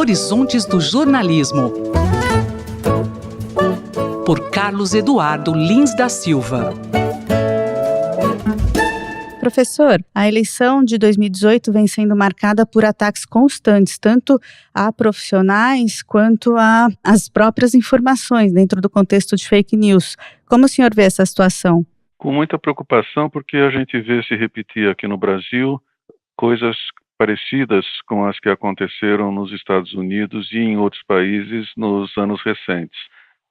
Horizontes do Jornalismo, por Carlos Eduardo Lins da Silva. Professor, a eleição de 2018 vem sendo marcada por ataques constantes, tanto a profissionais quanto às próprias informações dentro do contexto de fake news. Como o senhor vê essa situação? Com muita preocupação, porque a gente vê se repetir aqui no Brasil coisas parecidas com as que aconteceram nos Estados Unidos e em outros países nos anos recentes.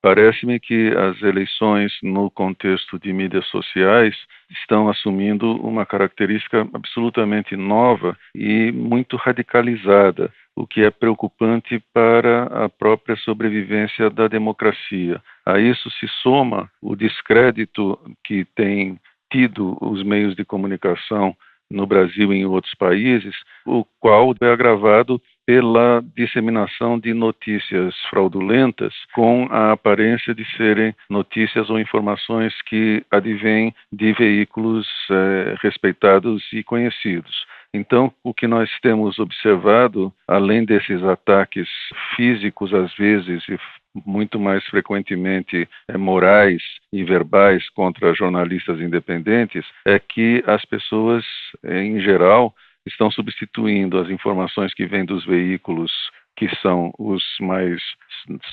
Parece-me que as eleições no contexto de mídias sociais estão assumindo uma característica absolutamente nova e muito radicalizada, o que é preocupante para a própria sobrevivência da democracia. A isso se soma o descrédito que tem tido os meios de comunicação no Brasil e em outros países, o qual é agravado pela disseminação de notícias fraudulentas com a aparência de serem notícias ou informações que advêm de veículos respeitados e conhecidos. Então, o que nós temos observado, além desses ataques físicos, às vezes, e muito mais frequentemente morais e verbais contra jornalistas independentes, é que as pessoas, em geral, estão substituindo as informações que vêm dos veículos que são os mais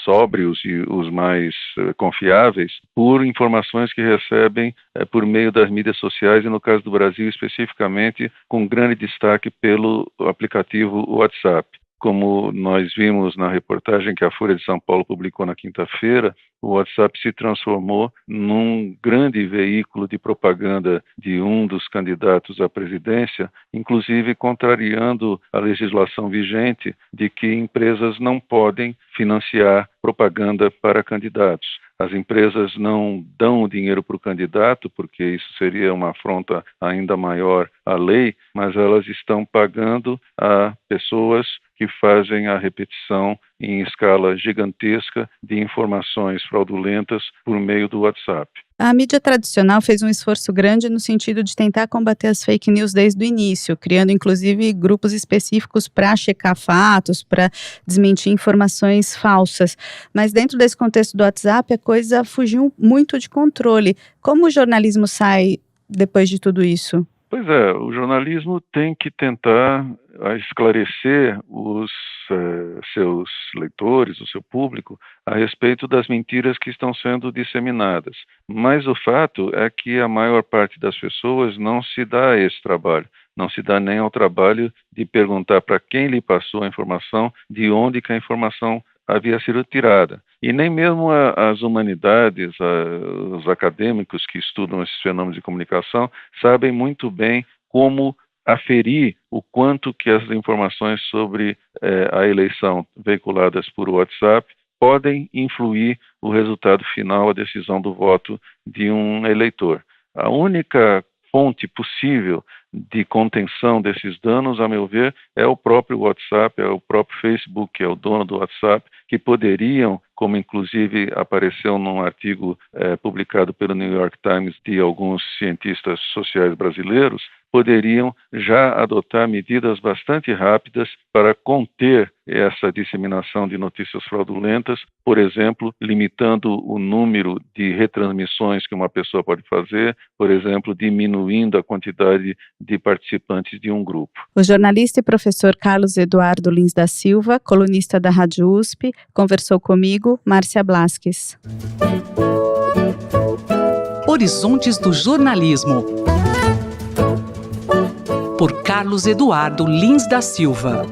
sóbrios e os mais confiáveis, por informações que recebem por meio das mídias sociais e, no caso do Brasil, especificamente, com grande destaque pelo aplicativo WhatsApp. Como nós vimos na reportagem que a Folha de São Paulo publicou na quinta-feira, o WhatsApp se transformou num grande veículo de propaganda de um dos candidatos à presidência, inclusive contrariando a legislação vigente de que empresas não podem financiar propaganda para candidatos. As empresas não dão dinheiro para o candidato, porque isso seria uma afronta ainda maior à lei, mas elas estão pagando a pessoas que fazem a repetição em escala gigantesca de informações fraudulentas por meio do WhatsApp. A mídia tradicional fez um esforço grande no sentido de tentar combater as fake news desde o início, criando inclusive grupos específicos para checar fatos, para desmentir informações falsas. Mas dentro desse contexto do WhatsApp, a coisa fugiu muito de controle. Como o jornalismo sai depois de tudo isso? Pois é, o jornalismo tem que tentar esclarecer os seus leitores, o seu público, a respeito das mentiras que estão sendo disseminadas. Mas o fato é que a maior parte das pessoas não se dá a esse trabalho, não se dá nem ao trabalho de perguntar para quem lhe passou a informação, de onde que a informação havia sido tirada. E nem mesmo as humanidades, os acadêmicos que estudam esses fenômenos de comunicação, sabem muito bem como aferir o quanto que as informações sobre a eleição veiculadas por WhatsApp podem influir o resultado final, a decisão do voto de um eleitor. A única fonte possível de contenção desses danos, a meu ver, é o próprio WhatsApp, é o próprio Facebook, que é o dono do WhatsApp, que poderiam, como inclusive apareceu num artigo publicado pelo New York Times de alguns cientistas sociais brasileiros, poderiam já adotar medidas bastante rápidas para conter essa disseminação de notícias fraudulentas, por exemplo, limitando o número de retransmissões que uma pessoa pode fazer, por exemplo, diminuindo a quantidade de participantes de um grupo. O jornalista e professor Carlos Eduardo Lins da Silva, colunista da Rádio USP, conversou comigo, Márcia Blasques. Horizontes do Jornalismo, por Carlos Eduardo Lins da Silva.